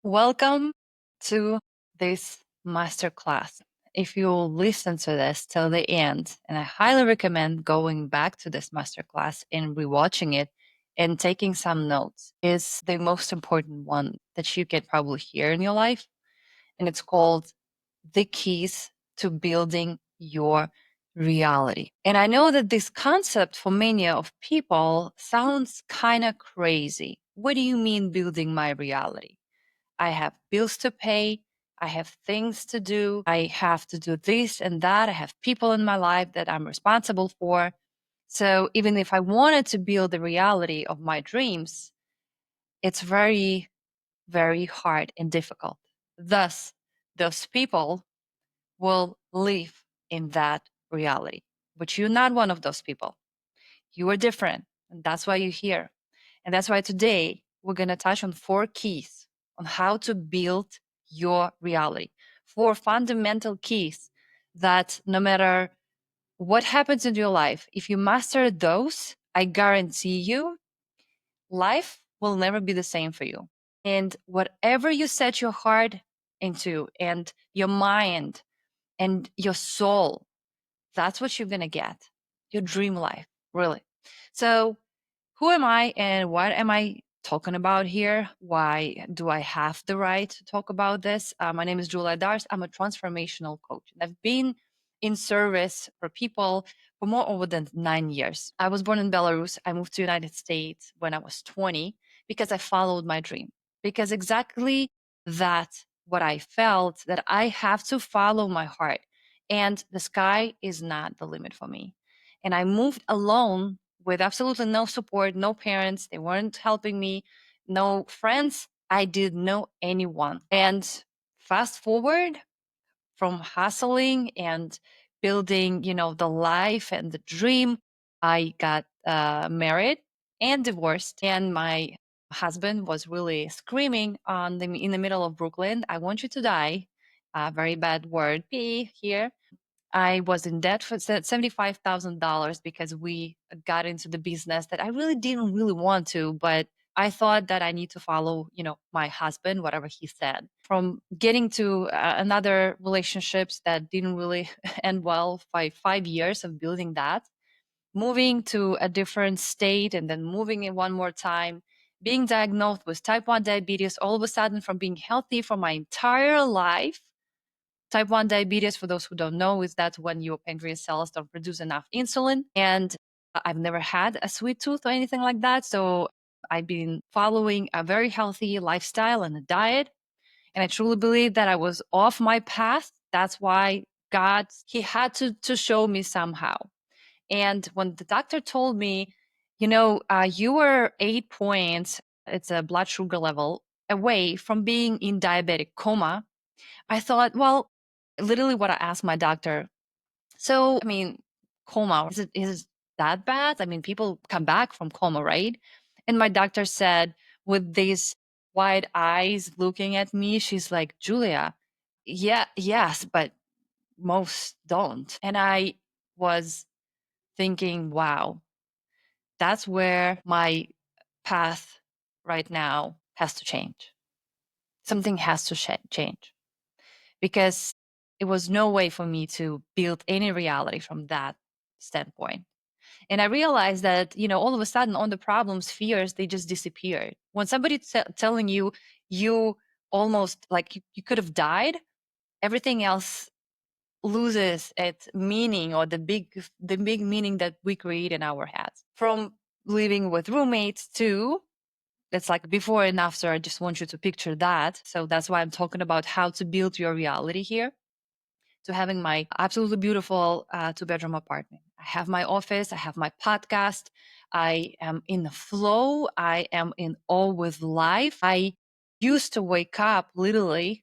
Welcome to this masterclass. If you listen to this till the end, and I highly recommend going back to this masterclass and rewatching it and taking some notes, is the most important one that you can probably hear in your life. And it's called The Keys to Building Your Reality. And I know that this concept for many of people sounds kind of crazy. What do you mean building my reality? I have bills to pay. I have things to do. I have to do this and that. I have people in my life that I'm responsible for. So even if I wanted to build the reality of my dreams, it's very, very hard and difficult. Thus, those people will live in that reality. But you're not one of those people. You are different. And that's why you're here. And that's why today we're going to touch on 4 keys on how to build your reality. 4 fundamental keys that no matter what happens in your life, if you master those, I guarantee you, life will never be the same for you. And whatever you set your heart into and your mind and your soul, that's what you're going to get. Your dream life, really. So who am I and what am I talking about here? Why do I have the right to talk about this? My name is Julia Dars. I'm a transformational coach. I've been in service for people for more over than 9 years. I was born in Belarus. I moved to the United States when I was 20 because I followed my dream. Because exactly that, what I felt, that I have to follow my heart. And the sky is not the limit for me. And I moved alone with absolutely no support, no parents. They weren't helping me, no friends. I didn't know anyone. And fast forward from hustling and building, the life and the dream, I got married and divorced. And my husband was really screaming in the middle of Brooklyn, "I want you to die." Very bad word, P here. I was in debt for $75,000 because we got into the business that I really didn't really want to, but I thought that I need to follow, my husband, whatever he said. From getting to another relationships that didn't really end well, 5 years of building that, moving to a different state and then moving in one more time, being diagnosed with type 1 diabetes, all of a sudden from being healthy for my entire life. Type 1 diabetes, for those who don't know, is that when your pancreas cells don't produce enough insulin. And I've never had a sweet tooth or anything like that. So I've been following a very healthy lifestyle and a diet. And I truly believe that I was off my path. That's why God, He had to show me somehow. And when the doctor told me, you were 8 points, it's a blood sugar level, away from being in diabetic coma, I thought, well, literally what I asked my doctor. So, I mean, coma, is it that bad? I mean, people come back from coma, right? And my doctor said, with these wide eyes looking at me, she's like, "Julia, yeah, yes, but most don't." And I was thinking, wow, that's where my path right now has to change. Something has to change, because it was no way for me to build any reality from that standpoint. And I realized that, all of a sudden, all the problems, fears, they just disappeared. When somebody's telling you, you almost like you could have died, everything else loses its meaning, or the big meaning that we create in our heads. From living with roommates to, it's like before and after. I just want you to picture that. So that's why I'm talking about how to build your reality here, to having my absolutely beautiful 2-bedroom apartment. I have my office, I have my podcast, I am in the flow, I am in awe with life. I used to wake up literally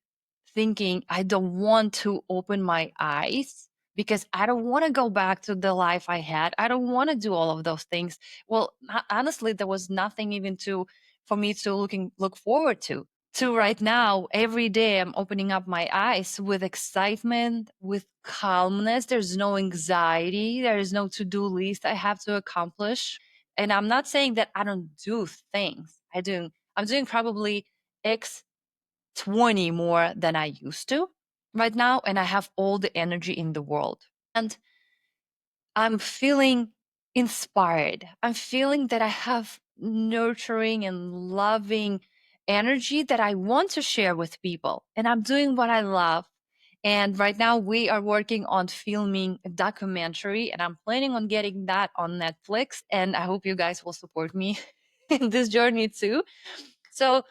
thinking, I don't want to open my eyes because I don't want to go back to the life I had. I don't want to do all of those things. Well, honestly, there was nothing even for me to look forward to right now. Every day I'm opening up my eyes with excitement, with calmness. There's no anxiety, there is no to-do list I have to accomplish. And I'm not saying that I don't do things. I'm doing probably x 20 more than I used to right now. And I have all the energy in the world. And I'm feeling inspired. I'm feeling that I have nurturing and loving energy that I want to share with people. And I'm doing what I love. And right now we are working on filming a documentary, and I'm planning on getting that on Netflix. And I hope you guys will support me in this journey too. So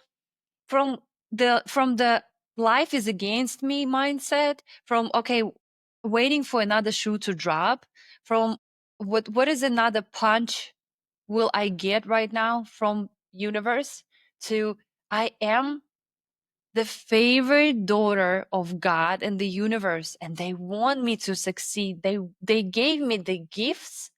from the life is against me mindset, from okay, waiting for another shoe to drop, from what is another punch will I get right now from universe, to I am the favorite daughter of God and the universe, and they want me to succeed. They gave me the gifts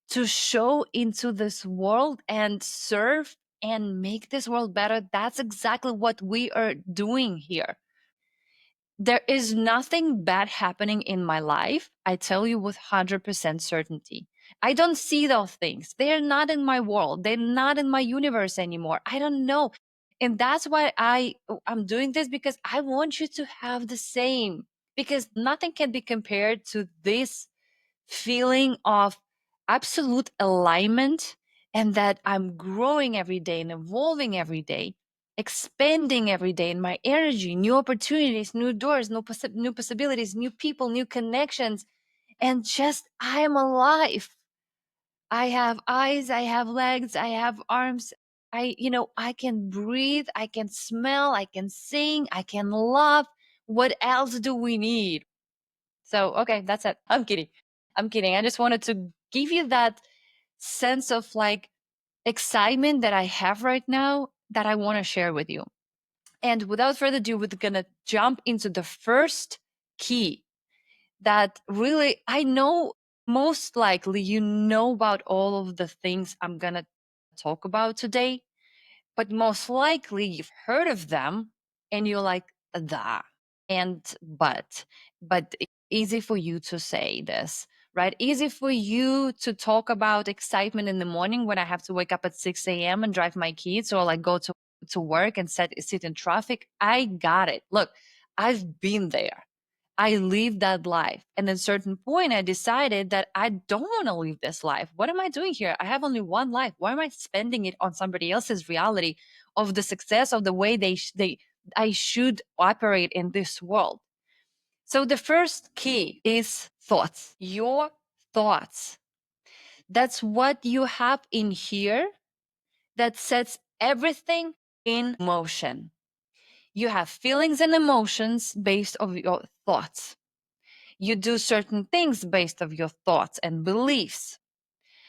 to show into this world and serve and make this world better. That's exactly what we are doing here. There is nothing bad happening in my life. I tell you with 100% certainty. I don't see those things. They're not in my world. They're not in my universe anymore. I don't know. And that's why I'm doing this, because I want you to have the same, because nothing can be compared to this feeling of absolute alignment, and that I'm growing every day and evolving every day, expanding every day in my energy, new opportunities, new doors, new possibilities, new people, new connections, and just I am alive. I have eyes, I have legs, I have arms. I can breathe, I can smell, I can sing, I can love. What else do we need? So, okay, that's it. I'm kidding. I'm kidding. I just wanted to give you that sense of like excitement that I have right now that I want to share with you. And without further ado, we're going to jump into the first key that really I know most likely you know about all of the things I'm going to talk about today, but most likely you've heard of them and you're like, "Da." And but easy for you to say this, right? Easy for you to talk about excitement in the morning when I have to wake up at 6 a.m. and drive my kids, or like go to work and sit in traffic. I got it. Look, I've been there. I lived that life. And at a certain point, I decided that I don't want to live this life. What am I doing here? I have only one life. Why am I spending it on somebody else's reality of the success of the way I should operate in this world? So the first key is thoughts. Your thoughts. That's what you have in here that sets everything in motion. You have feelings and emotions based on your thoughts. You do certain things based on your thoughts and beliefs.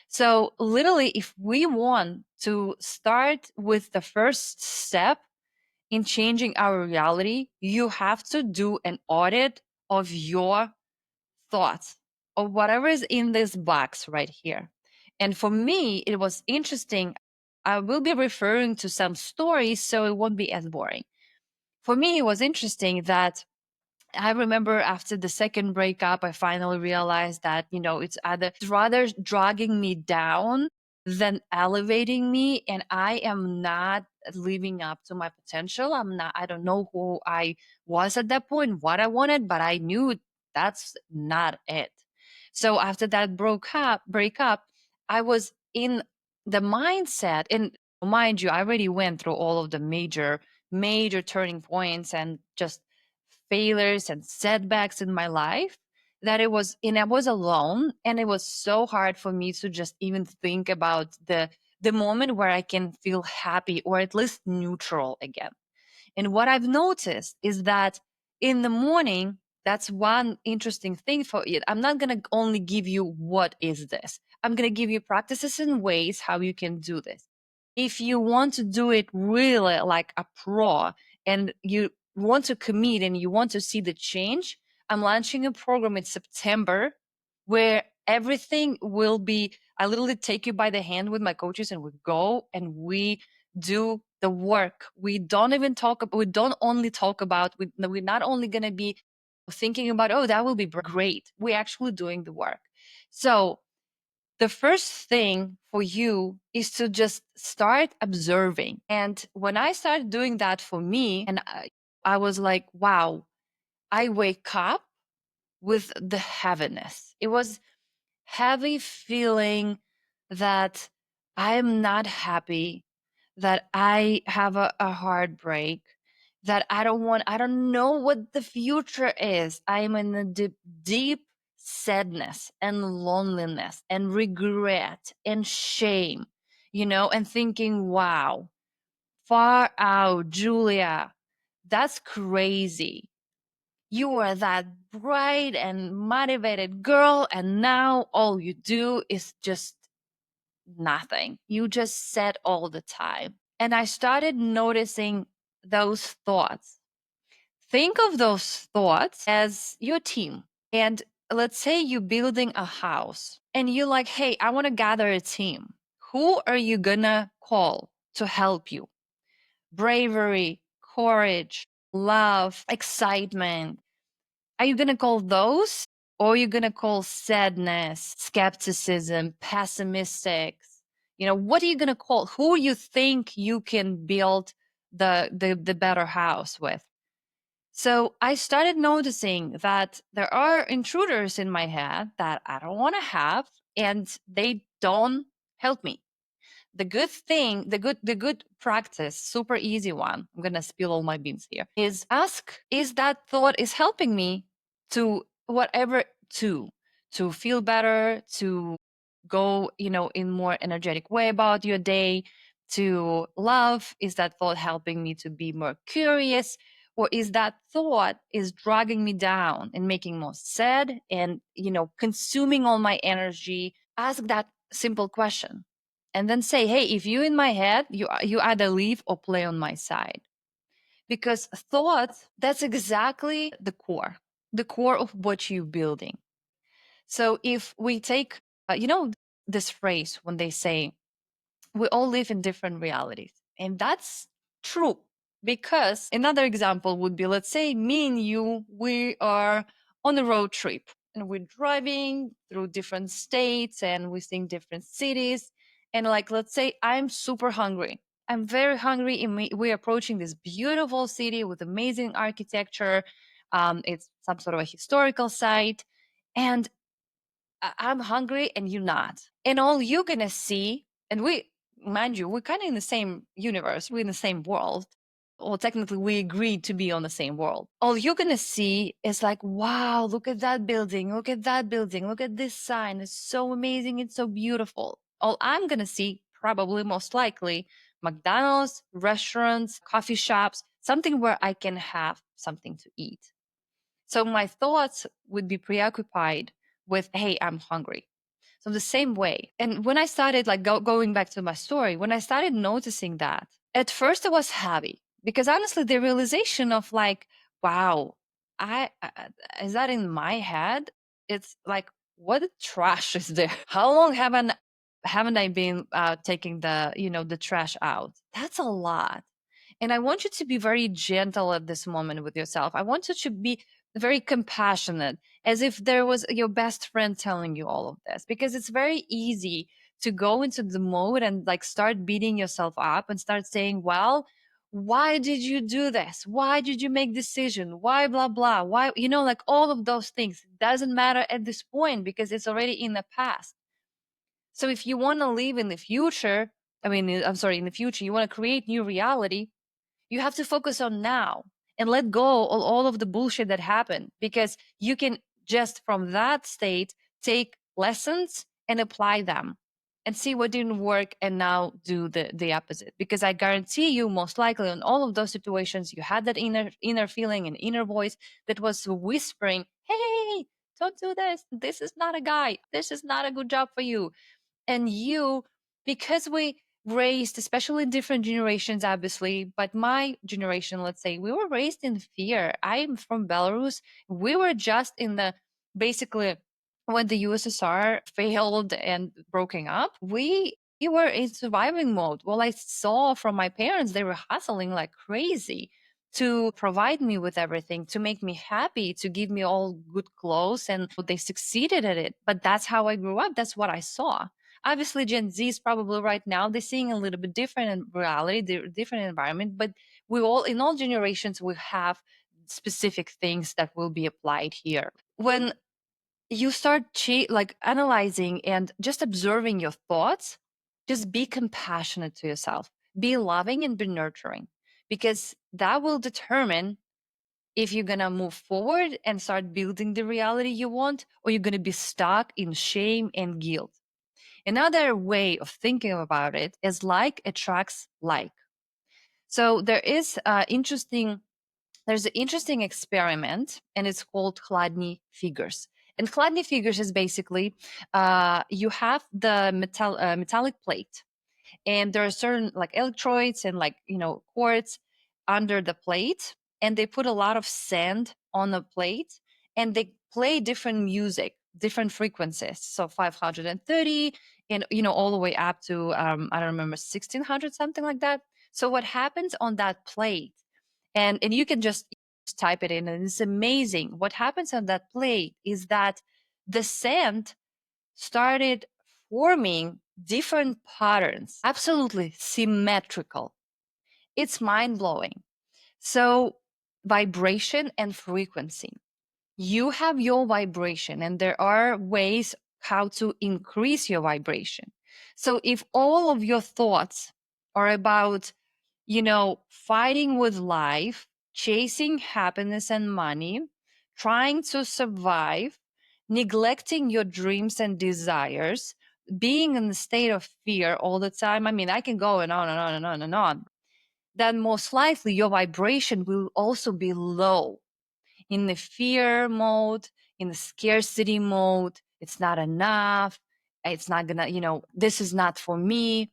So literally, if we want to start with the first step in changing our reality, you have to do an audit of your thoughts, of whatever is in this box right here. And for me, it was interesting. I will be referring to some stories, so it won't be as boring. For me, it was interesting that I remember after the second breakup, I finally realized that, it's rather dragging me down than elevating me. And I am not living up to my potential. I don't know who I was at that point, what I wanted, but I knew that's not it. So after that breakup, I was in the mindset, and mind you, I already went through all of the major turning points and just failures and setbacks in my life, that I was alone, and it was so hard for me to just even think about the moment where I can feel happy or at least neutral again. And what I've noticed is that in the morning, that's one interesting thing for it. I'm not going to only give you what is this. I'm going to give you practices and ways how you can do this. If you want to do it really like a pro, and you want to commit and you want to see the change, I'm launching a program in September where everything will be, I literally take you by the hand with my coaches, and we go and we do the work. We don't only talk about, we're not only going to be thinking about, oh, that will be great. We're actually doing the work. So The first thing for you is to just start observing. And when I started doing that for me, and I was like, wow, I wake up with the heaviness. It was heavy feeling that I am not happy, that I have a heartbreak, that I don't know what the future is. I am in a deep, deep sadness and loneliness and regret and shame, and thinking, wow, far out, Julia, that's crazy. You were that bright and motivated girl, and now all you do is just nothing. You just sit all the time. And I started noticing those thoughts. Think of those thoughts as your team. And let's say you're building a house and you're like, hey, I want to gather a team. Who are you gonna call to help you? Bravery, courage, love, excitement. Are you going to call those? Or are you going to call sadness, skepticism, pessimistic? What are you going to call? Who you think you can build the better house with? So I started noticing that there are intruders in my head that I don't want to have, and they don't help me. The good thing, the good practice, super easy one, I'm gonna spill all my beans here, is ask, is that thought is helping me to whatever, to feel better, to go, in more energetic way about your day, to love, is that thought helping me to be more curious, or is that thought is dragging me down and making me sad and, consuming all my energy? Ask that simple question and then say, hey, if you in my head, you either leave or play on my side. Because thought, that's exactly the core of what you're building. So if we take, this phrase when they say, we all live in different realities. And that's true. Because another example would be, let's say me and you, we are on a road trip and we're driving through different states and we're seeing different cities. And like, let's say I'm super hungry. I'm very hungry and we're approaching this beautiful city with amazing architecture. It's some sort of a historical site. And I'm hungry and you're not. And all you're gonna see, and mind you, we're kind of in the same universe, we're in the same world. Well, technically, we agreed to be on the same world. All you're gonna see is like, wow, look at that building, look at that building, look at this sign. It's so amazing, it's so beautiful. All I'm gonna see, probably most likely, McDonald's, restaurants, coffee shops, something where I can have something to eat. So my thoughts would be preoccupied with, hey, I'm hungry. So the same way. And when I started like going back to my story, when I started noticing that, at first it was heavy because honestly, the realization of like, wow, I is that in my head? It's like, what trash is there? How long haven't I been taking the trash out? That's a lot. And I want you to be very gentle at this moment with yourself. I want you to be very compassionate, as if there was your best friend telling you all of this, because it's very easy to go into the mode and like start beating yourself up and start saying, well, why did you do this? Why did you make decision? Why blah blah? Why, like all of those things doesn't matter at this point because it's already in the past. So if you want to live in the future, I'm sorry, in the future, you want to create new reality, you have to focus on now and let go of all of the bullshit that happened, because you can just from that state take lessons and apply them and see what didn't work and now do the opposite. Because I guarantee you, most likely in all of those situations, you had that inner feeling and inner voice that was whispering, hey, don't do this. This is not a guy. This is not a good job for you. And you, because we raised, especially different generations, obviously, but my generation, let's say, we were raised in fear. I'm from Belarus. We were just in the basically when the USSR failed and broken up, we were in surviving mode. Well, I saw from my parents, they were hustling like crazy. to provide me with everything, to make me happy, to give me all good clothes. And they succeeded at it. But that's how I grew up. That's what I saw. Obviously, Gen Z is probably right now, they're seeing a little bit different in reality, different environment. But we all, in all generations, we have specific things that will be applied here. When you start like analyzing and just observing your thoughts, just be compassionate to yourself, be loving and be nurturing, because that will determine if you're going to move forward and start building the reality you want, or you're going to be stuck in shame and guilt. Another way of thinking about it is like attracts like. So there's an interesting experiment, and it's called Chladni figures. And Chladni figures is basically you have the metallic plate, and there are certain like electrodes and like quartz under the plate, and they put a lot of sand on the plate, and they play different music, different frequencies, so 530 and all the way up to I don't remember, 1600, something like that. So what happens on that plate, and you can just type it in, and it's amazing. What happens on that plate is that the sand started forming different patterns, absolutely symmetrical. It's mind blowing. So, vibration and frequency. You have your vibration, and there are ways how to increase your vibration. So, if all of your thoughts are about, fighting with life, chasing happiness and money, trying to survive, neglecting your dreams and desires, being in the state of fear all the time. I mean, I can go and on and on and on and on. Then most likely your vibration will also be low, in the fear mode, in the scarcity mode. It's not enough. It's not gonna, this is not for me.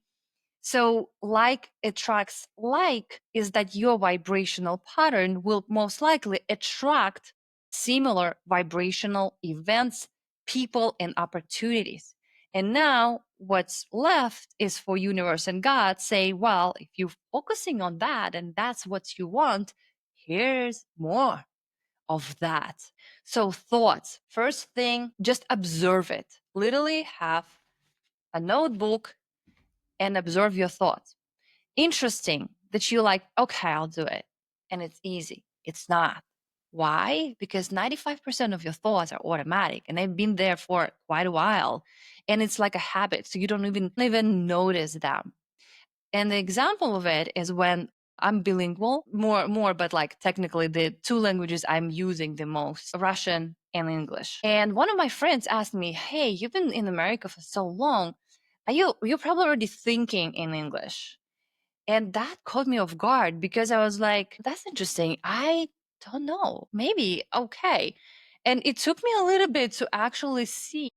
So like attracts like is that your vibrational pattern will most likely attract similar vibrational events, people, and opportunities. And now what's left is for universe and God say, well, if you're focusing on that and that's what you want, here's more of that. So thoughts, first thing, just observe it. Literally have a notebook and observe your thoughts. Interesting that you're like, okay, I'll do it. And it's easy. It's not. Why? Because 95% of your thoughts are automatic, and they've been there for quite a while. And it's like a habit. So you don't even notice them. And the example of it is when I'm bilingual, more, but like technically the two languages I'm using the most, Russian and English. And one of my friends asked me, hey, you've been in America for so long. You're probably already thinking in English. And that caught me off guard, because I was like, that's interesting. I don't know. Maybe. Okay. And it took me a little bit to actually see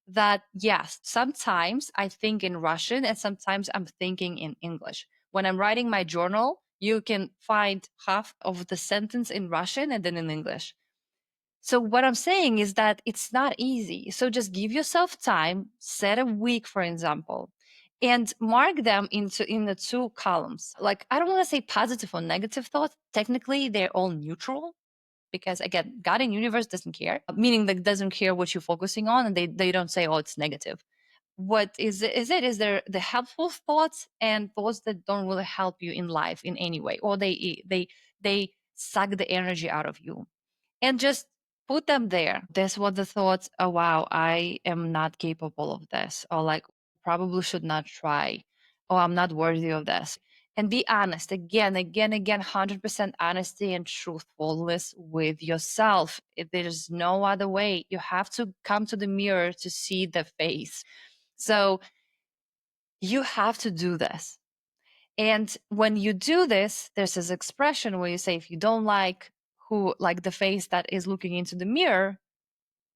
that, yes, sometimes I think in Russian and sometimes I'm thinking in English. When I'm writing my journal, you can find half of the sentence in Russian and then in English. So what I'm saying is that it's not easy. So just give yourself time, set a week, for example, and mark them in the two columns. Like, I don't want to say positive or negative thoughts. Technically, they're all neutral, because again, God and universe doesn't care, meaning that doesn't care what you're focusing on, and they don't say, oh, it's negative. What is there the helpful thoughts and thoughts that don't really help you in life in any way, or they suck the energy out of you, and just put them there. That's what the thoughts, oh wow, I am not capable of this, or like probably should not try, or I'm not worthy of this. And be honest again, 100% honesty and truthfulness with yourself. If there's no other way, you have to come to the mirror to see the face. So you have to do this. And when you do this, there's this expression where you say, if you don't like the face that is looking into the mirror,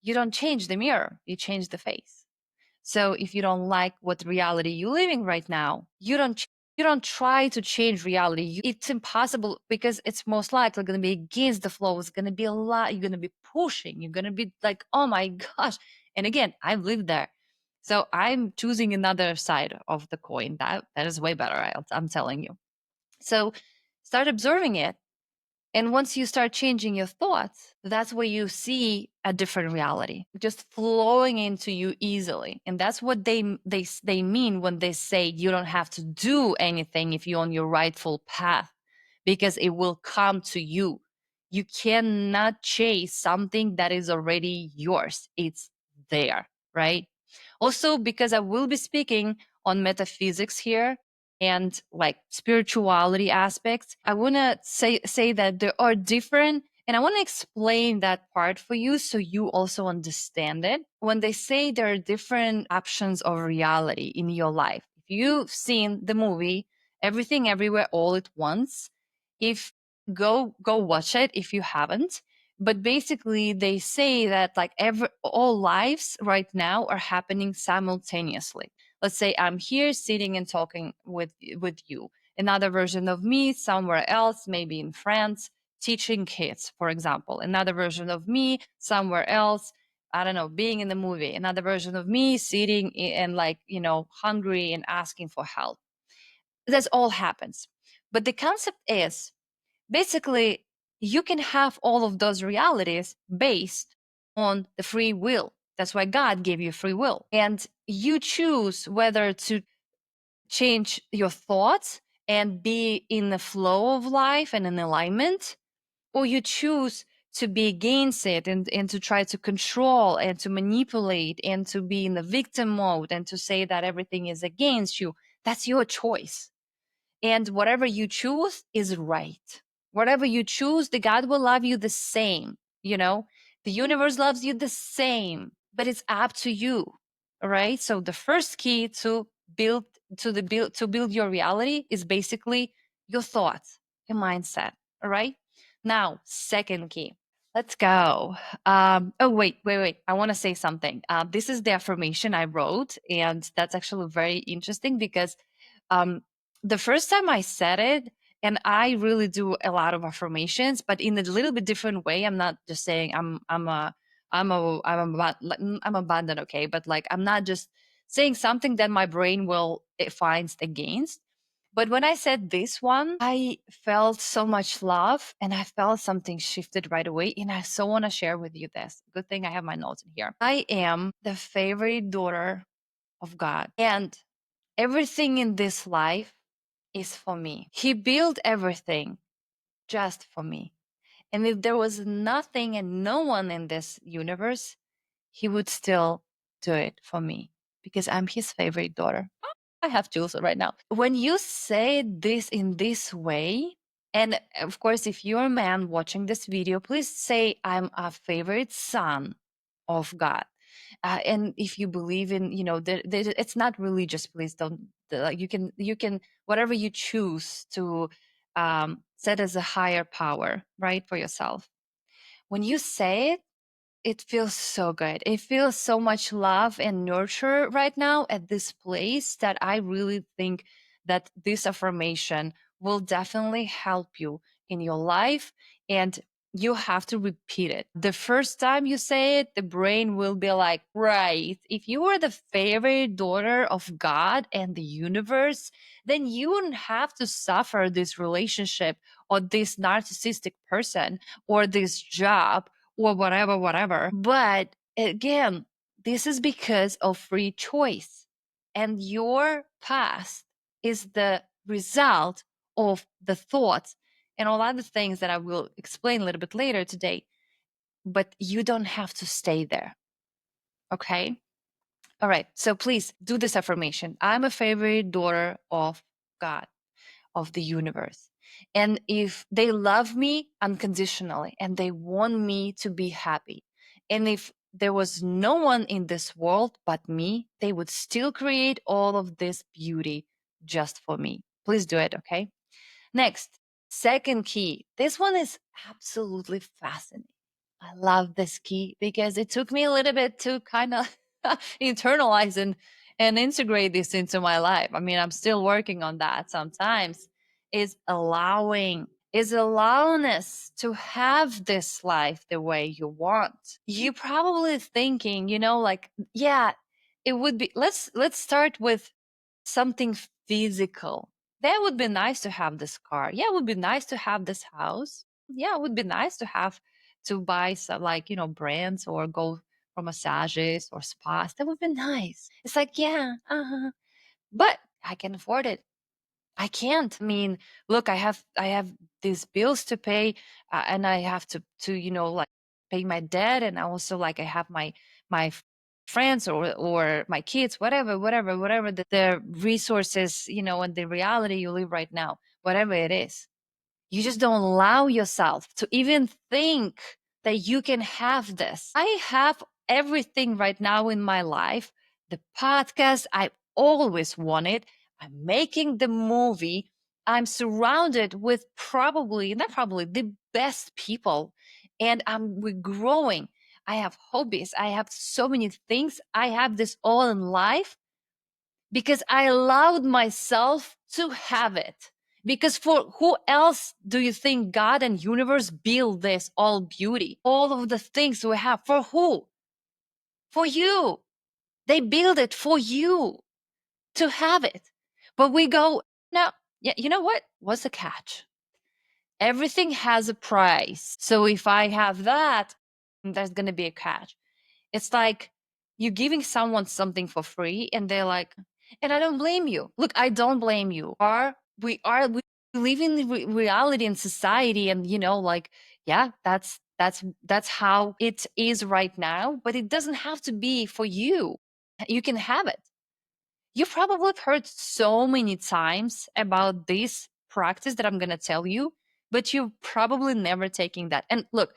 you don't change the mirror, you change the face. So if you don't like what reality you're living right now, you don't try to change reality. It's impossible, because it's most likely going to be against the flow. It's going to be a lot. You're going to be pushing. You're going to be like, oh my gosh. And again, I've lived there. So I'm choosing another side of the coin. That is way better. I'm telling you. So start observing it. And once you start changing your thoughts, that's where you see a different reality just flowing into you easily. And that's what they mean when they say you don't have to do anything if you're on your rightful path, because it will come to you. You cannot chase something that is already yours. It's there, right? Also, because I will be speaking on metaphysics here and like spirituality aspects, I want to say that there are different, and I want to explain that part for you so you also understand it. When they say there are different options of reality in your life, if you've seen the movie Everything Everywhere All at Once, if go watch it if you haven't. But basically they say that like all lives right now are happening simultaneously. Let's say I'm here sitting and talking with you, another version of me somewhere else, maybe in France, teaching kids, for example, another version of me somewhere else, I don't know, being in the movie, another version of me sitting and like, hungry and asking for help. This all happens. But the concept is basically you can have all of those realities based on the free will. That's why God gave you free will. And you choose whether to change your thoughts and be in the flow of life and in alignment, or you choose to be against it and to try to control and to manipulate and to be in the victim mode and to say that everything is against you. That's your choice. And whatever you choose is right. Whatever you choose, the God will love you the same. The universe loves you the same, but it's up to you. All right. So the first key to build your reality is basically your thoughts, your mindset. All right. Now, second key. Let's go. Oh, wait. I want to say something. This is the affirmation I wrote, and that's actually very interesting because um, the first time I said it, and I really do a lot of affirmations, but in a little bit different way. I'm not just saying I'm abundant, okay, but like I'm not just saying something that my brain will it finds against. But when I said this one, I felt so much love and I felt something shifted right away. And I so want to share with you this. Good thing I have my notes in here. I am the favorite daughter of God. And everything in this life is for me. He built everything just for me. And if there was nothing and no one in this universe, he would still do it for me because I'm his favorite daughter. I have chills right now. When you say this in this way, and of course, if you're a man watching this video, please say, I'm a favorite son of God. And if you believe in, it's not religious, please don't, you can, whatever you choose to set as a higher power, right, for yourself. When you say it, it feels so good. It feels so much love and nurture right now at this place that I really think that this affirmation will definitely help you in your life. And you have to repeat it. The first time you say it, the brain will be like, right, if you were the favorite daughter of God and the universe, then you wouldn't have to suffer this relationship or this narcissistic person or this job or whatever. But again, this is because of free choice. And your past is the result of the thoughts and all other things that I will explain a little bit later today. But you don't have to stay there. Okay? All right. So please do this affirmation. I'm a favorite daughter of God, of the universe. And if they love me unconditionally and they want me to be happy, and if there was no one in this world but me, they would still create all of this beauty just for me. Please do it, okay? Next, second key. This one is absolutely fascinating. I love this key because it took me a little bit to kind of internalize and integrate this into my life. I mean, I'm still working on that sometimes. Is allowing, is allowing us to have this life the way you want. You probably thinking, like, yeah, it would be, let's start with something physical. That would be nice to have this car. Yeah, it would be nice to have this house. Yeah, it would be nice to have to buy some, like, brands, or go for massages or spas. That would be nice. It's like, yeah, but I can afford it. I can't. I mean, look, I have these bills to pay, and I have to like pay my debt, and I also, like, I have my friends, or my kids, whatever the resources, and the reality you live right now, whatever it is. You just don't allow yourself to even think that you can have this. I have everything right now in my life. The podcast I always wanted. I'm making the movie. I'm surrounded with not probably, the best people. And we're growing. I have hobbies. I have so many things. I have this all in life because I allowed myself to have it. Because for who else do you think God and universe build this all beauty? All of the things we have. For who? For you. They build it for you to have it. But we go, now, yeah, you know what? What's the catch? Everything has a price. So if I have that, there's going to be a catch. It's like you giving someone something for free, and they're like, and I don't blame you. Look, I don't blame you. We live in the reality and society, and like, yeah, that's how it is right now, but it doesn't have to be for you. You can have it. You probably have heard so many times about this practice that I'm going to tell you, but you're probably never taking that. And look,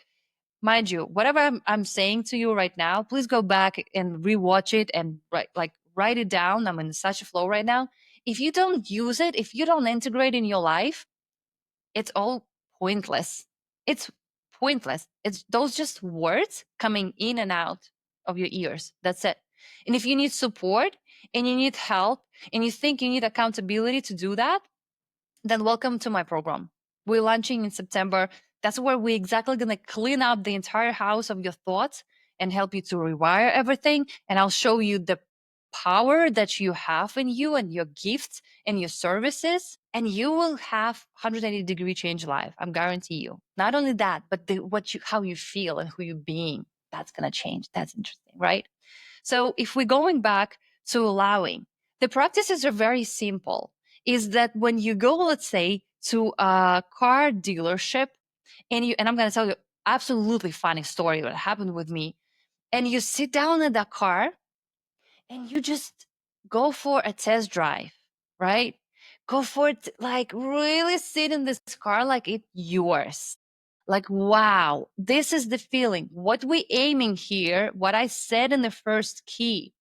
mind you, whatever I'm saying to you right now, please go back and rewatch it and write it down. I'm in such a flow right now. If you don't use it, if you don't integrate in your life, it's all pointless. It's pointless. It's those just words coming in and out of your ears. That's it. And if you need support and you need help and you think you need accountability to do that, then welcome to my program. We're launching in September. That's where we're exactly going to clean up the entire house of your thoughts and help you to rewire everything. And I'll show you the power that you have in you and your gifts and your services. And you will have 180-degree change life. I'm guarantee you. Not only that, but how you feel and who you're being. That's going to change. That's interesting, right? So if we're going back to allowing, the practices are very simple. Is that when you go, let's say, to a car dealership, and I'm going to tell you absolutely funny story that happened with me, and you sit down in the car and you just go for a test drive, right? Go for it, like really sit in this car like it's yours. Like, wow, this is the feeling. What we aiming here, what I said in the first key,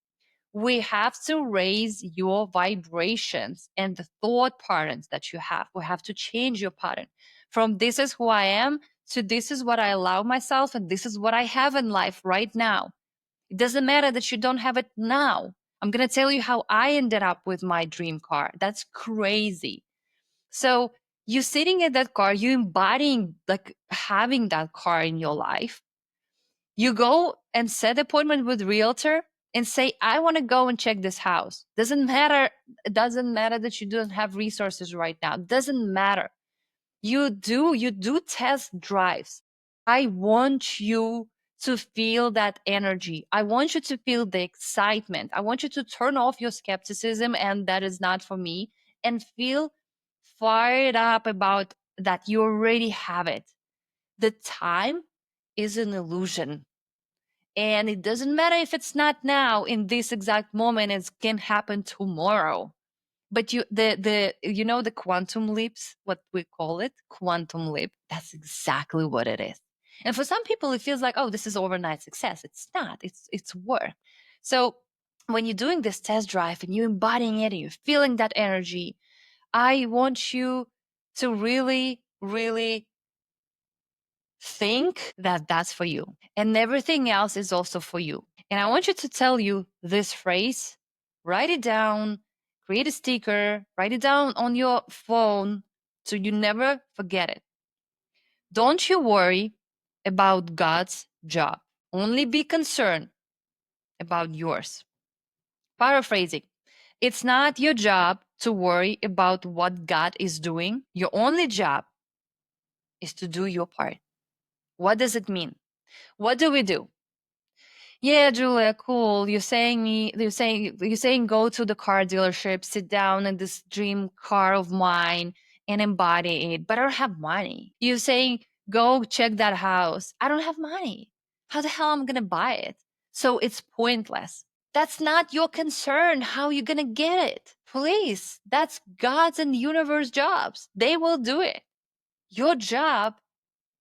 we have to raise your vibrations and the thought patterns that you have. We have to change your pattern from this is who I am to this is what I allow myself and this is what I have in life right now. It doesn't matter that you don't have it now. I'm going to tell you how I ended up with my dream car. That's crazy. So you sitting in that car, you embodying like having that car in your life. You go and set appointment with realtor and say, I want to go and check this house. Doesn't matter. It doesn't matter that you don't have resources right now. Doesn't matter. You do test drives. I want you to feel that energy. I want you to feel the excitement. I want you to turn off your skepticism and that is not for me and feel fired up about that you already have it. The time is an illusion. And it doesn't matter if it's not now in this exact moment, it can happen tomorrow. But the quantum leaps, what we call it, quantum leap, that's exactly what it is. And for some people, it feels like, oh, this is overnight success. It's not, it's work. So when you're doing this test drive and you're embodying it and you're feeling that energy, I want you to really, really think that that's for you. And everything else is also for you. And I want you to tell you this phrase, write it down, create a sticker, write it down on your phone so you never forget it. Don't you worry about God's job. Only be concerned about yours. Paraphrasing, it's not your job to worry about what God is doing. Your only job is to do your part. What does it mean? What do we do? Yeah, Julia, cool. You're saying go to the car dealership, sit down in this dream car of mine and embody it, but I don't have money. You're saying go check that house. I don't have money. How the hell am I gonna buy it? So it's pointless. That's not your concern how you gonna get it. Please, that's God's and universe jobs. They will do it. Your job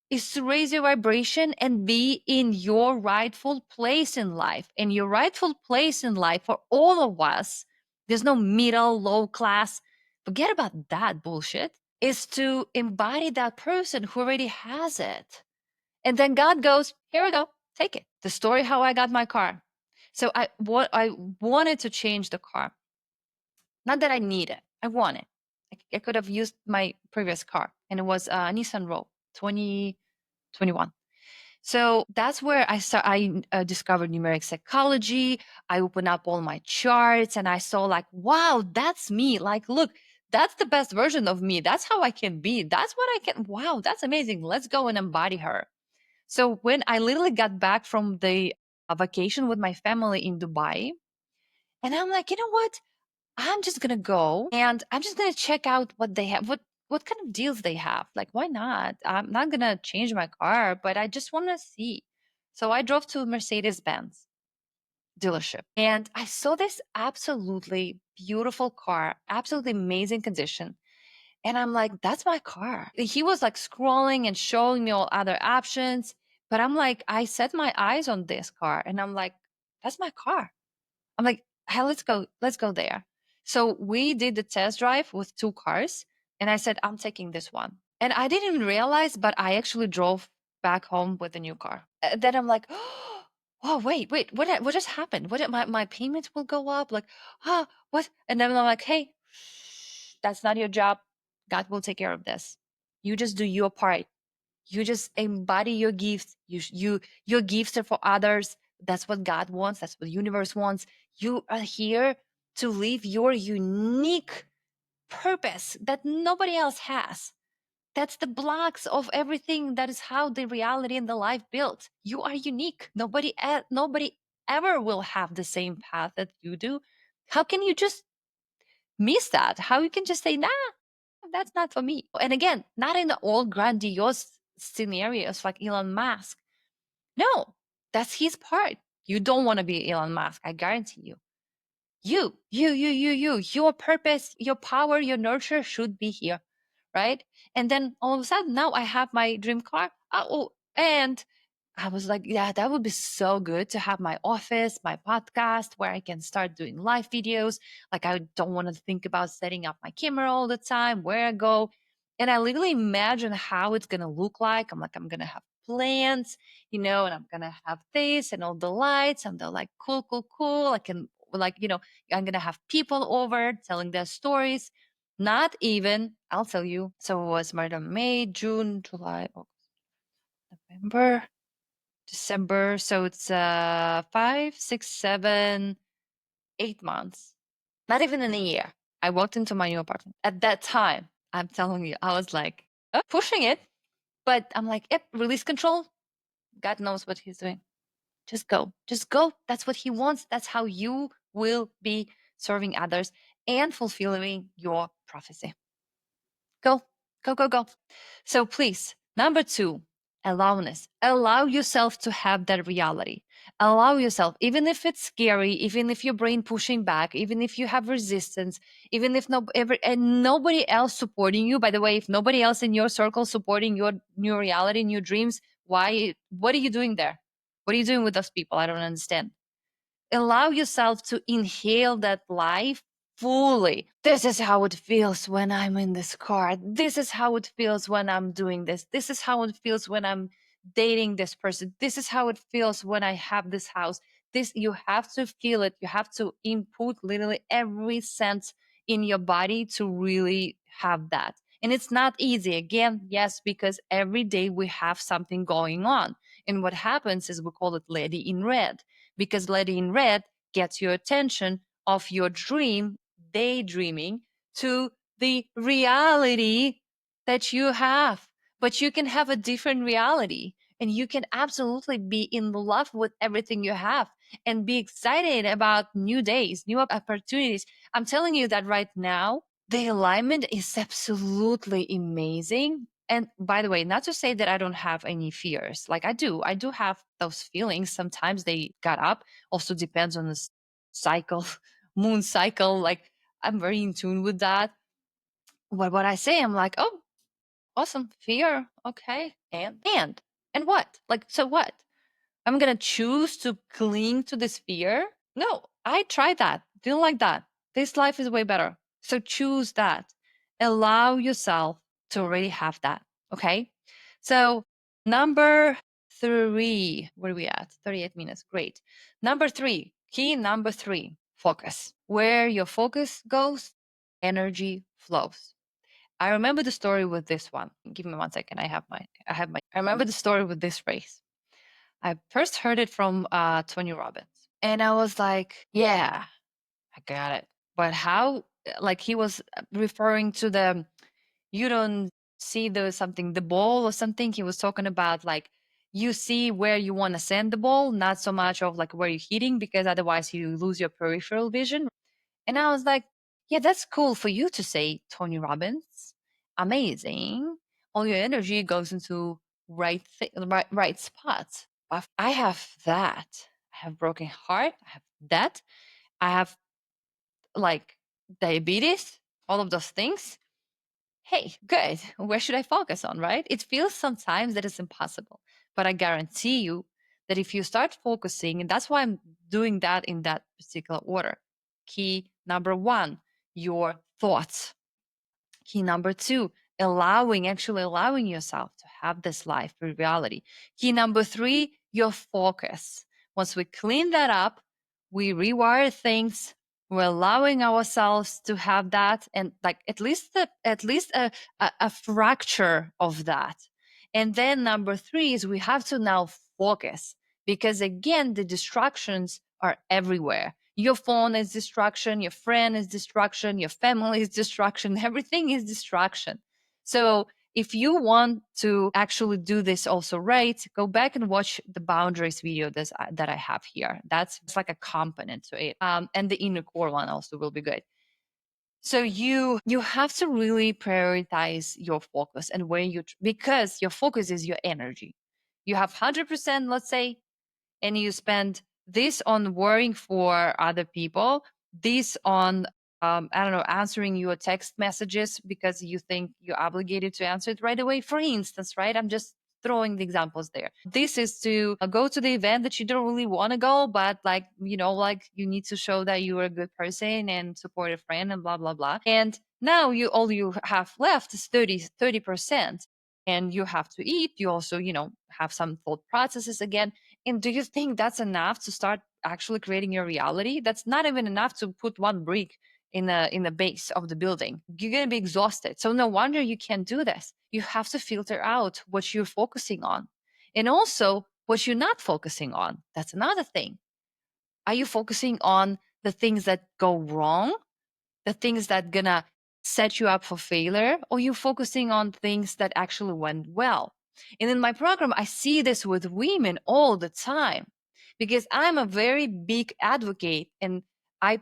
is to raise your vibration and be in your rightful place in life. And your rightful place in life for all of us, there's no middle, low class. Forget about that bullshit. Is to embody that person who already has it. And then God goes, here we go, take it. The story how I got my car. So I wanted to change the car. Not that I need it. I want it. I could have used my previous car, and it was a Nissan Rogue 2021. So that's where I discovered numeric psychology. I opened up all my charts and I saw like, wow, that's me. Like, look, that's the best version of me. That's how I can be. That's what I can. Wow, that's amazing. Let's go and embody her. So when I literally got back from the vacation with my family in Dubai, and I'm like, you know what? I'm just gonna go and I'm just gonna check out what they have, what kind of deals they have. Like, why not? I'm not gonna change my car, but I just want to see. So I drove to Mercedes Benz dealership and I saw this absolutely beautiful car, absolutely amazing condition. And I'm like, that's my car. He was like scrolling and showing me all other options. But I'm like, I set my eyes on this car and I'm like, that's my car. I'm like, hey, let's go there. So we did the test drive with two cars, and I said, I'm taking this one. And I didn't even realize, but I actually drove back home with a new car. Then I'm like, oh, wait, what just happened? My payments will go up? Like, what? And then I'm like, hey, that's not your job. God will take care of this. You just do your part. You just embody your gifts. Your gifts are for others. That's what God wants. That's what the universe wants. You are here to live your unique purpose that nobody else has. That's the blocks of everything. That is how the reality and the life built. You are unique. Nobody ever will have the same path that you do. How can you just miss that? How you can just say, nah, that's not for me. And again, not in the all grandiose scenarios like Elon Musk. No, that's his part. You don't want to be Elon Musk, I guarantee you. Your purpose, your power, your nurture should be here, right? And then all of a sudden, now I have my dream car. Oh, and I was like, yeah, that would be so good to have my office, my podcast where I can start doing live videos. Like, I don't want to think about setting up my camera all the time, where I go. And I literally imagine how it's going to look like. I'm like, I'm going to have plants, and I'm going to have this and all the lights. And they're like, cool, cool, cool. I can, like, I'm going to have people over telling their stories. Not even, I'll tell you. So it was May, June, July, August, November. December. So it's 5, 6, 7, 8 months. Not even in a year. I walked into my new apartment. At that time, I'm telling you, I was like pushing it, but I'm like, yep, release control. God knows what he's doing. Just go. Just go. That's what he wants. That's how you will be serving others and fulfilling your prophecy. Go, go, go, go. So please, number 2, allowness. Allow yourself to have that reality. Allow yourself, even if it's scary, even if your brain pushing back, even if you have resistance, even if nobody else supporting you. By the way, if nobody else in your circle supporting your new reality, new dreams, what are you doing there? What are you doing with those people? I don't understand. Allow yourself to inhale that life fully. This is how it feels when I'm in this car. This is how it feels when I'm doing this. This is how it feels when I'm dating this person. This is how it feels when I have this house. This, you have to feel it. You have to input literally every sense in your body to really have that. And it's not easy. Again, yes, because every day we have something going on. And what happens is we call it lady in red, because lady in red gets your attention of your dream, daydreaming, to the reality that you have. but you can have a different reality, and you can absolutely be in love with everything you have and be excited about new days, new opportunities. I'm telling you that right now, the alignment is absolutely amazing. And by the way, not to say that I don't have any fears. Like I do have those feelings. Sometimes they got up. Also depends on the cycle, moon cycle. Like I'm very in tune with that. But what I say, I'm like, oh, awesome, fear, okay, and what? Like, so what? I'm gonna choose to cling to this fear? No, I tried that. Didn't like that. This life is way better. So choose that. Allow yourself to already have that. Okay. So number three, where are we at? 38 minutes. Great. Number three, key number three, focus. Where your focus goes, energy flows. I remember the story with this one. Give me 1 second. I remember the story with this phrase. I first heard it from Tony Robbins. And I was like, yeah, I got it. But how, like he was referring to the, you don't see the something, the ball or something. He was talking about like, you see where you want to send the ball, not so much of like where you're hitting, because otherwise you lose your peripheral vision. And I was like, yeah, that's cool for you to say, Tony Robbins. Amazing. All your energy goes into right spots. But I have that. I have broken heart. I have that. I have like diabetes, all of those things. Hey, good. Where should I focus on, right? It feels sometimes that it's impossible, but I guarantee you that if you start focusing, and that's why I'm doing that in that particular order. Key number one, your thoughts. Key number two, actually allowing yourself to have this life reality. Key number three, your focus. Once we clean that up, we rewire things. We're allowing ourselves to have that, and like at least a fracture of that. And then number three is we have to now focus, because again, the distractions are everywhere. Your phone is distraction, your friend is distraction, your family is distraction, everything is distraction. So if you want to actually do this also right, go back and watch the boundaries video that I have here. That's like a component to it. And the inner core one also will be good. So you have to really prioritize your focus and where because your focus is your energy. You have 100%, let's say, and you spend this on worrying for other people, this on I don't know, answering your text messages because you think you're obligated to answer it right away, for instance, right? I'm just throwing the examples there. This is to go to the event that you don't really want to go, but like, you know, like you need to show that you're a good person and support a friend and blah, blah, blah. And now all you have left is 30%. And you have to eat. You also, you know, have some thought processes again. And do you think that's enough to start actually creating your reality? That's not even enough to put one brick in the base of the building. You're gonna be exhausted. So no wonder you can't do this. You have to filter out what you're focusing on. And also what you're not focusing on. That's another thing. Are you focusing on the things that go wrong? The things that gonna set you up for failure, or you focusing on things that actually went well? And in my program, I see this with women all the time, because I'm a very big advocate and I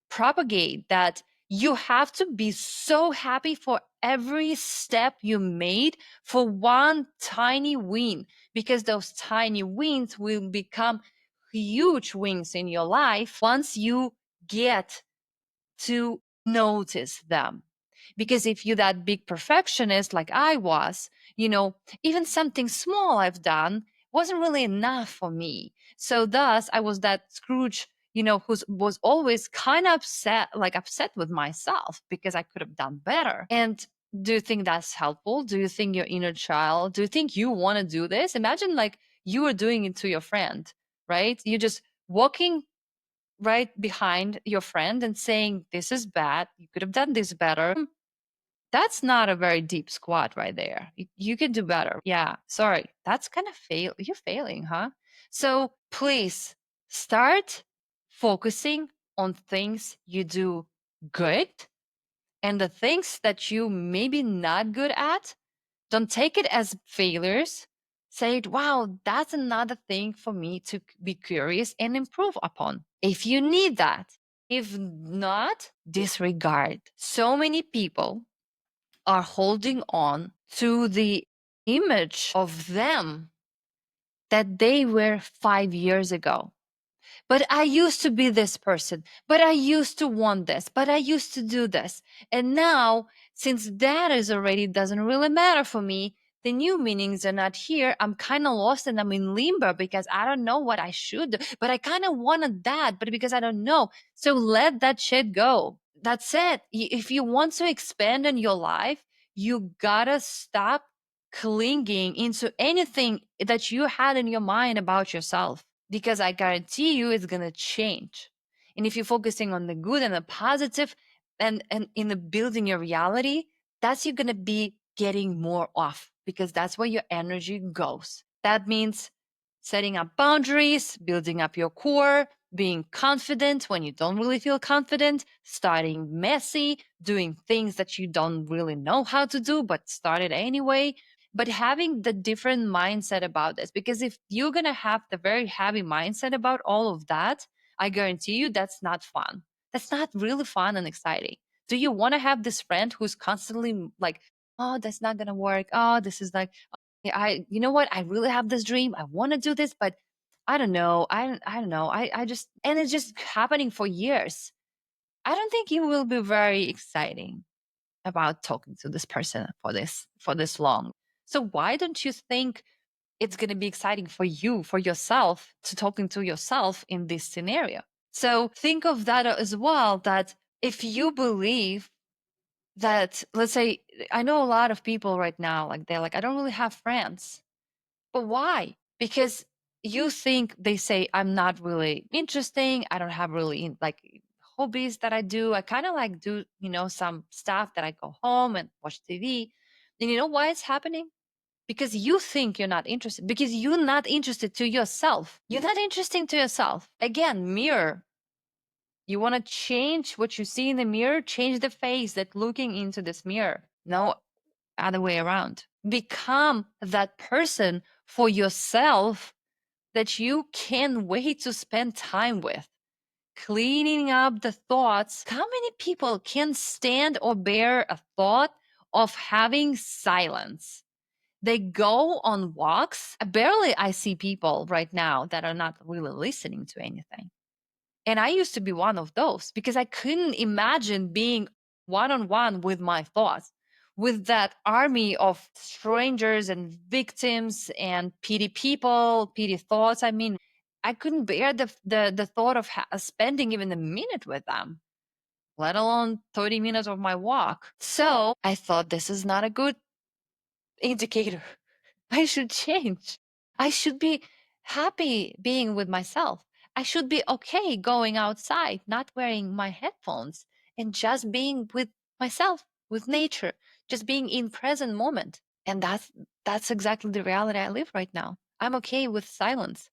propagate that you have to be so happy for every step you made for one tiny win, because those tiny wins will become huge wins in your life once you get to notice them. Because if you're that big perfectionist like I was, you know, even something small I've done wasn't really enough for me. So thus I was that Scrooge, you know, who was always kind of upset with myself because I could have done better. And do you think that's helpful? Do you think your inner child, do you think you want to do this? Imagine like you were doing it to your friend, right? You're just walking right behind your friend and saying, this is bad, you could have done this better. That's not a very deep squat right there. You can do better. Yeah, sorry. That's kind of you're failing, huh? So please start focusing on things you do good, and the things that you maybe not good at, Don't take it as failures. Say, wow, that's another thing for me to be curious and improve upon. If you need that. If not, disregard. So many people are holding on to the image of them that they were 5 years ago. But I used to be this person, but I used to want this, but I used to do this. And now, since that is already doesn't really matter for me, the new meanings are not here. I'm kind of lost and I'm in limbo because I don't know what I should do, but I kind of wanted that, but because I don't know. So let that shit go. That's it. If you want to expand in your life, you gotta stop clinging into anything that you had in your mind about yourself, because I guarantee you it's going to change. And if you're focusing on the good and the positive and in the building your reality, that's you're going to be getting more off, because that's where your energy goes. That means setting up boundaries, building up your core, being confident when you don't really feel confident, starting messy, doing things that you don't really know how to do, but start it anyway. But having the different mindset about this, because if you're going to have the very heavy mindset about all of that, I guarantee you that's not fun. That's not really fun and exciting. Do you want to have this friend who's constantly like, oh, that's not going to work. Oh, this is like, you know what? I really have this dream. I want to do this, but I don't know. I don't know. I just, and it's just happening for years. I don't think it will be very exciting about talking to this person for this long. So why don't you think it's going to be exciting for you, for yourself, to talking to yourself in this scenario? So think of that as well, that if you believe that, let's say, I know a lot of people right now, like they're like, I don't really have friends. But why? Because you think, they say, I'm not really interesting. I don't have really like hobbies that I do. I kind of like do, some stuff that I go home and watch TV. And you know why it's happening? Because you think you're not interested, because you're not interested to yourself. You're not interesting to yourself. Again, mirror. You want to change what you see in the mirror, change the face that looking into this mirror. No other way around. Become that person for yourself that you can't wait to spend time with. Cleaning up the thoughts. How many people can stand or bear a thought of having silence? They go on walks. Barely I see people right now that are not really listening to anything. And I used to be one of those, because I couldn't imagine being one on one with my thoughts, with that army of strangers and victims and pity people, pity thoughts. I mean, I couldn't bear the thought of spending even a minute with them, let alone 30 minutes of my walk. So I thought, this is not a good indicator. I should change. I should be happy being with myself. I should be okay going outside, not wearing my headphones, and just being with myself, with nature, just being in present moment. And that's exactly the reality I live right now. I'm okay with silence.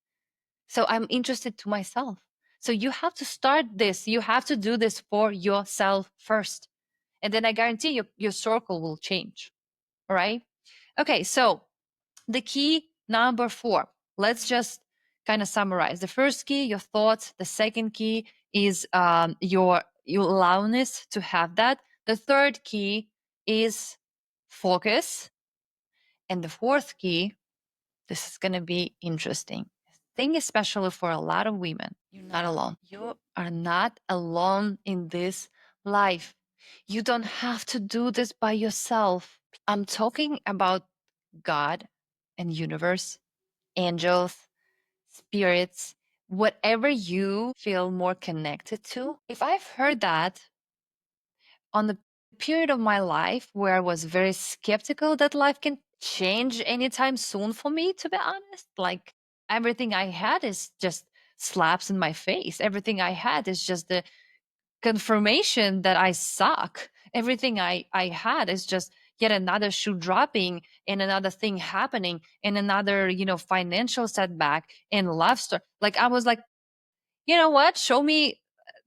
So I'm interested to myself. So you have to start this. You have to do this for yourself first. And then I guarantee your circle will change. All right. Okay. So the key number 4, let's just kind of summarize. The first key, your thoughts. The second key is your allowness to have that. The third key is focus. And the fourth key, this is going to be interesting. I think especially for a lot of women, you're not alone. You are not alone in this life. You don't have to do this by yourself. I'm talking about God and universe, angels, spirits, whatever you feel more connected to. If I've heard that on the period of my life where I was very skeptical that life can change anytime soon for me, to be honest, like everything I had is just slaps in my face. Everything I had is just the confirmation that I suck. Everything I had is just yet another shoe dropping and another thing happening and another, financial setback and love story. Like I was like, you know what? Show me,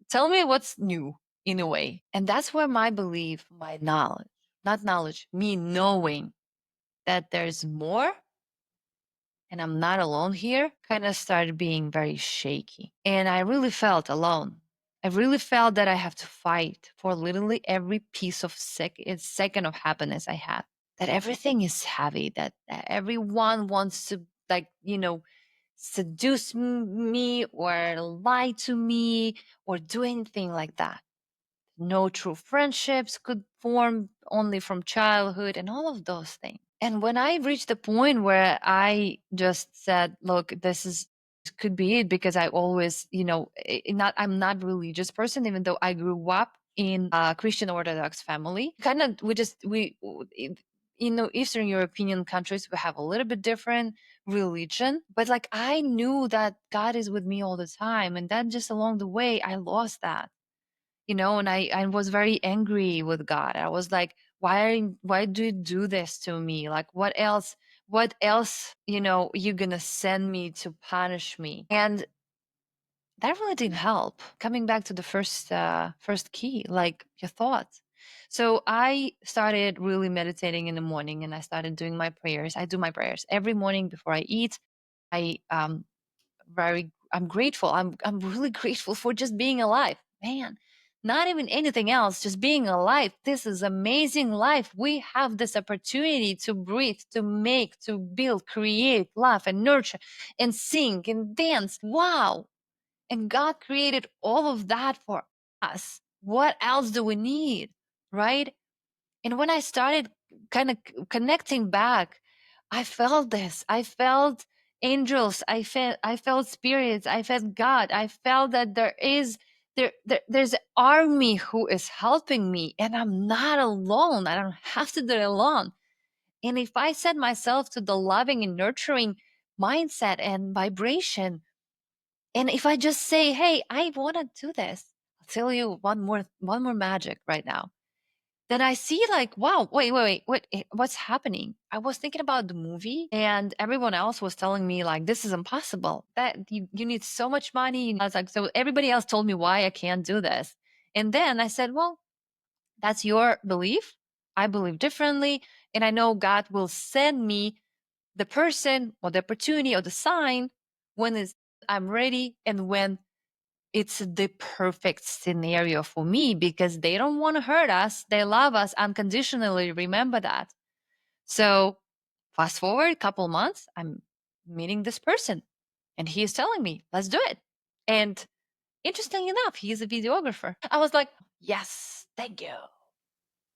tell me what's new in a way. And that's where my belief, my knowledge, not knowledge, me knowing that there's more and I'm not alone here kind of started being very shaky. And I really felt alone. I really felt that I have to fight for literally every piece of second of happiness I had. That everything is heavy, that everyone wants to, like, seduce me or lie to me or do anything like that. No true friendships could form only from childhood and all of those things. And when I reached the point where I just said, look, could be it, because I always, I'm not a religious person, even though I grew up in a Christian Orthodox family. Kind of, Eastern European countries, we have a little bit different religion, but like I knew that God is with me all the time. And then just along the way, I lost that, and I was very angry with God. I was like, why do you do this to me? Like, what else, you're gonna send me to punish me? And that really didn't help. Coming back to the first key, like your thoughts. So I started really meditating in the morning, and I started doing my prayers. I do my prayers every morning before I eat. I I'm grateful. I'm really grateful for just being alive. Man, not even anything else, just being alive. This is amazing life. We have this opportunity to breathe, to make, to build, create, laugh and nurture and sing and dance. Wow. And God created all of that for us. What else do we need? Right? And when I started kind of connecting back, I felt this. I felt angels. I felt spirits. I felt God. I felt that there's an army who is helping me, and I'm not alone. I don't have to do it alone. And if I set myself to the loving and nurturing mindset and vibration, and if I just say, "Hey, I want to do this," I'll tell you one more magic right now. Then I see, like, wow, wait, what's happening? I was thinking about the movie, and everyone else was telling me, like, this is impossible. That you need so much money. I was like, so everybody else told me why I can't do this. And then I said, well, that's your belief. I believe differently. And I know God will send me the person or the opportunity or the sign I'm ready, and when it's the perfect scenario for me, because they don't want to hurt us. They love us unconditionally. Remember that. So fast forward a couple months, I'm meeting this person, and he is telling me, let's do it. And interestingly enough, he is a videographer. I was like, yes, thank you.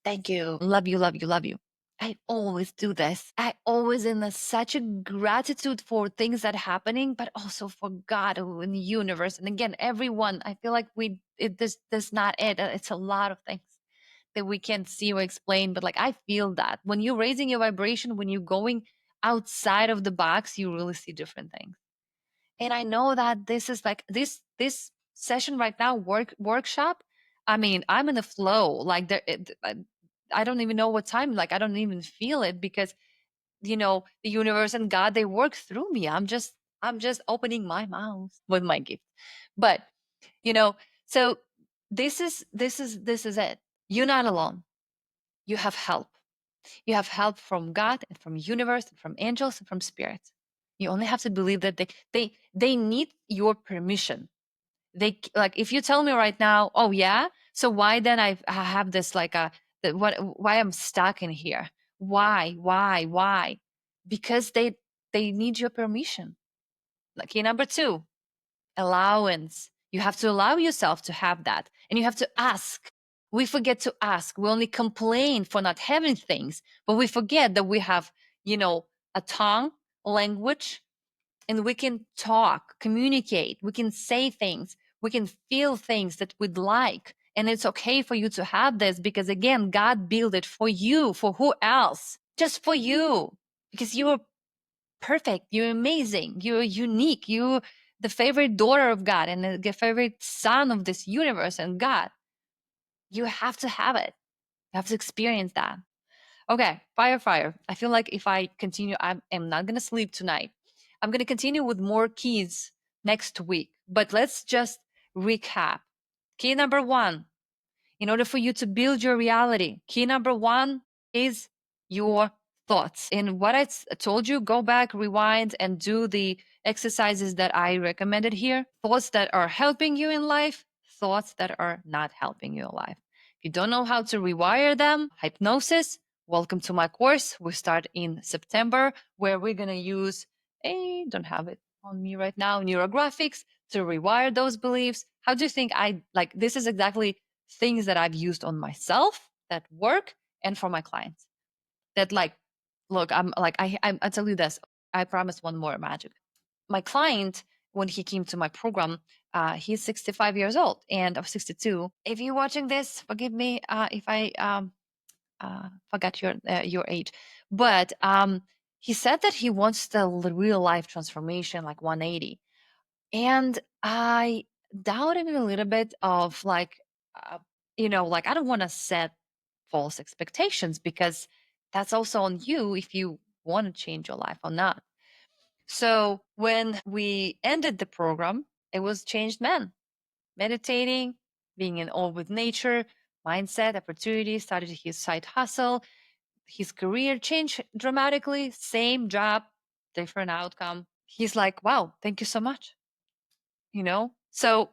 Thank you. Love you, love you, love you. I always do this. I always in such a gratitude for things that are happening, but also for God in the universe. And again, everyone, I feel like this not it. It's a lot of things that we can't see or explain, but like I feel that when you're raising your vibration, when you're going outside of the box, you really see different things. And I know that this is like this session right now, workshop. I mean, I'm in the flow. Like I don't even know what time. Like I don't even feel it, because the universe and God, they work through me. I'm just opening my mouth with my gift. But you know, so this is it. You're not alone. You have help. You have help from God and from universe and from angels and from spirits. You only have to believe that they need your permission. Like, if you tell me right now, oh yeah, so why then I have this, like, why I'm stuck in here? Why? Because they need your permission. Like, key number 2, allowance. You have to allow yourself to have that, and you have to ask. We forget to ask. We only complain for not having things, but we forget that we have, a tongue, language, and we can talk, communicate, we can say things, we can feel things that we'd like. And it's okay for you to have this, because again, God built it for you. For who else? Just for you, because you're perfect, you're amazing, you're unique, you're the favorite daughter of God and the favorite son of this universe and God. You have to have it. You have to experience that. Okay, fire. I feel like if I continue, I'm not going to sleep tonight. I'm going to continue with more keys next week. But let's just recap. Key number 1, in order for you to build your reality, key number 1 is your thoughts. In what told you, go back, rewind, and do the exercises that I recommended here. Thoughts that are helping you in life, thoughts that are not helping you in life. If you don't know how to rewire them, hypnosis, welcome to my course. We start in September, where we're going to use a, don't have it on me right now, neurographics to rewire those beliefs. How do you think I like this? Is exactly things that I've used on myself that work and for my clients that like, look, I'm like, I tell you this, I promise one more magic. My client, when he came to my program, he's 65 years old and I'm 62. If you're watching this, forgive me if I forgot your age, but he said that he wants the real life transformation, like 180. And I doubted a little bit of like, uh, like I don't want to set false expectations because that's also on you if you want to change your life or not. So when we ended the program, it was changed man, meditating, being in awe with nature, mindset, opportunity, started his side hustle, his career changed dramatically, same job, different outcome. He's like, wow, thank you so much. So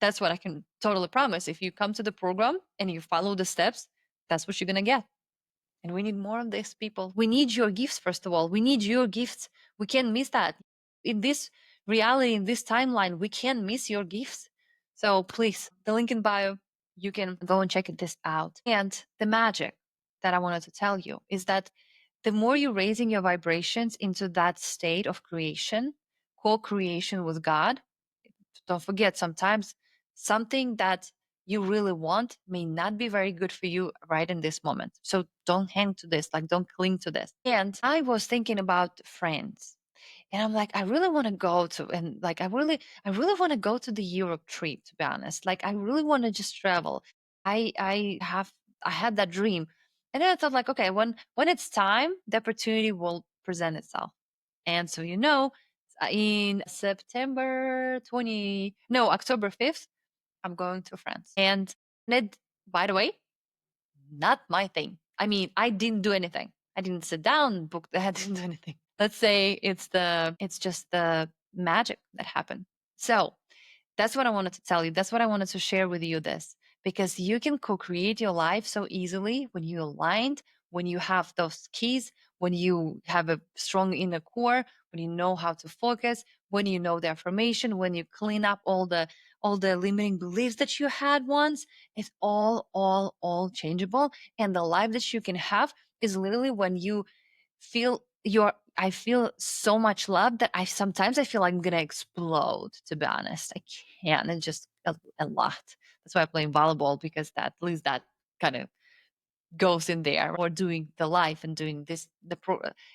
that's what I can totally promise. If you come to the program and you follow the steps, that's what you're going to get. And we need more of these people. We need your gifts, first of all. We need your gifts. We can't miss that. In this reality, in this timeline, we can't miss your gifts. So please, the link in bio, you can go and check this out. And the magic that I wanted to tell you is that the more you're raising your vibrations into that state of creation, co-creation with God, don't forget, sometimes something that you really want may not be very good for you right in this moment. So don't hang to this, like don't cling to this. And I was thinking about friends. And I'm like, I really want to go to, and like, I really want to go to the Europe trip, to be honest. Like, I really want to just travel. I had that dream. And then I thought like, okay, when it's time, the opportunity will present itself. And so, in September 20, no, October 5th, I'm going to France. And it, by the way, not my thing. I mean, I didn't do anything. I didn't sit down, book, I didn't do anything. Let's say it's just the magic that happened. So that's what I wanted to tell you. That's what I wanted to share with you this, because you can co-create your life so easily when you're aligned, when you have those keys, when you have a strong inner core, when you know how to focus, when you know the affirmation, when you clean up all the limiting beliefs that you had once. It's all changeable. And the life that you can have is literally when you feel your I feel so much love that I feel like I'm gonna explode, to be honest. I can't. It's just a lot. That's why I play volleyball, because that at least that kind of goes in there, or doing the life and doing this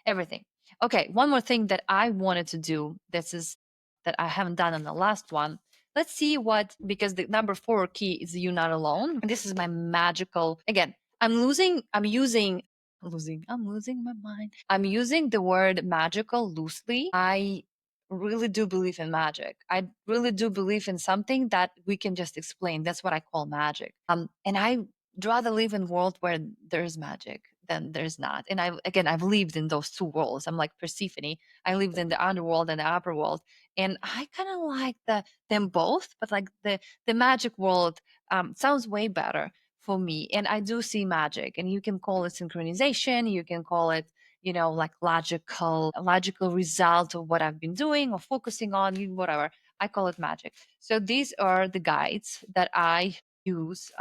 everything. Okay, one more thing that I wanted to do, this is that I haven't done on the last one. Let's see what, because the number 4 key is you not alone. And this is my magical, again, I'm losing my mind. I'm using the word magical loosely. I really do believe in magic. I really do believe in something that we can just explain. That's what I call magic. And I rather live in a world where there's magic than there's not. And I've lived in those two worlds. I'm like Persephone. I lived in the underworld and the upper world, and I kind of like them both. But like the magic world sounds way better for me. And I do see magic, and you can call it synchronization. You can call it, like logical result of what I've been doing or focusing on, whatever. I call it magic. So these are the guides that I use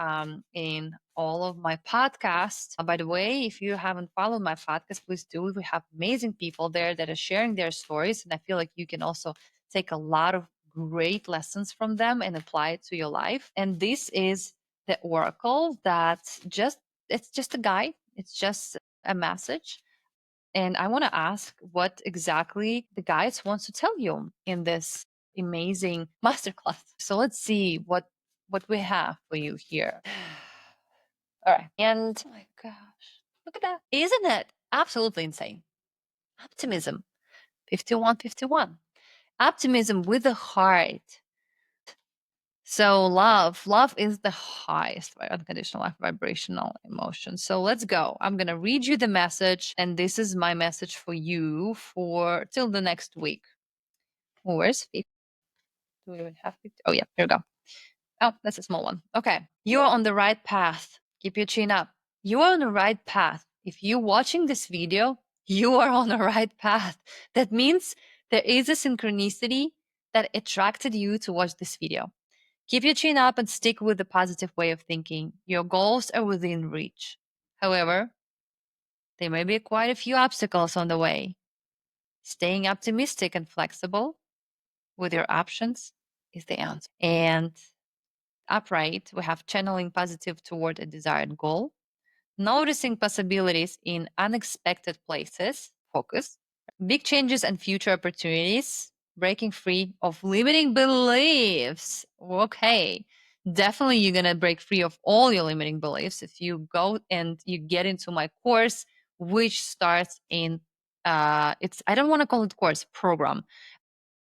in all of my podcasts. By the way, if you haven't followed my podcast, please do. We have amazing people there that are sharing their stories, and I feel like you can also take a lot of great lessons from them and apply it to your life. And this is the oracle it's just a guide. It's just a message. And I want to ask what exactly the guides wants to tell you in this amazing masterclass. So let's see what we have for you here. All right. And oh my gosh, look at that. Isn't it absolutely insane? Optimism. 5151. Optimism with a heart. So love is the highest, right? Unconditional life vibrational emotion. So let's go. I'm gonna read you the message, and this is my message for you for till the next week. Oh, where's 50? Do we even have 50? Oh yeah, here we go. Oh, that's a small one. Okay. You are on the right path. Keep your chin up. You are on the right path. If you're watching this video, you are on the right path. That means there is a synchronicity that attracted you to watch this video. Keep your chin up and stick with the positive way of thinking. Your goals are within reach. However, there may be quite a few obstacles on the way. Staying optimistic and flexible with your options is the answer. And upright, we have channeling positive toward a desired goal, noticing possibilities in unexpected places, focus, big changes and future opportunities, breaking free of limiting beliefs. Okay. Definitely, you're going to break free of all your limiting beliefs if you go and you get into my course, which starts in, I don't want to call it course, program,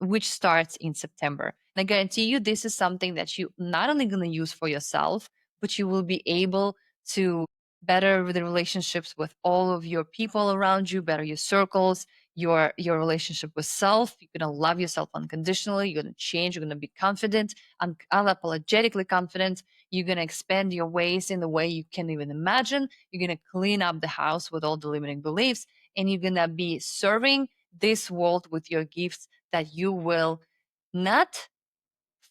which starts in September. And I guarantee you, this is something that you not only going to use for yourself, but you will be able to better the relationships with all of your people around you, better your circles, your relationship with self. You're going to love yourself unconditionally. You're going to change. You're going to be confident, unapologetically confident. You're going to expand your ways in the way you can't even imagine. You're going to clean up the house with all the limiting beliefs, and you're going to be serving this world with your gifts that you will not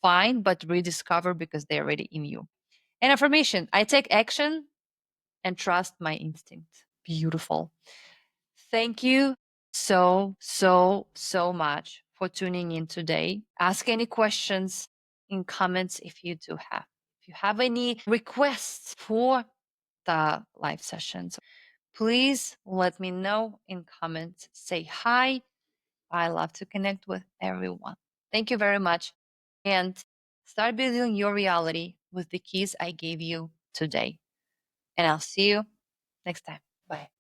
find but rediscover because they're already in you. And affirmation, I take action and trust my instinct. Beautiful. Thank you so much for tuning in today. Ask any questions in comments if you do have. If you have any requests for the live sessions, please let me know in comments. Say hi. I love to connect with everyone. Thank you very much. And start building your reality with the keys I gave you today. And I'll see you next time. Bye.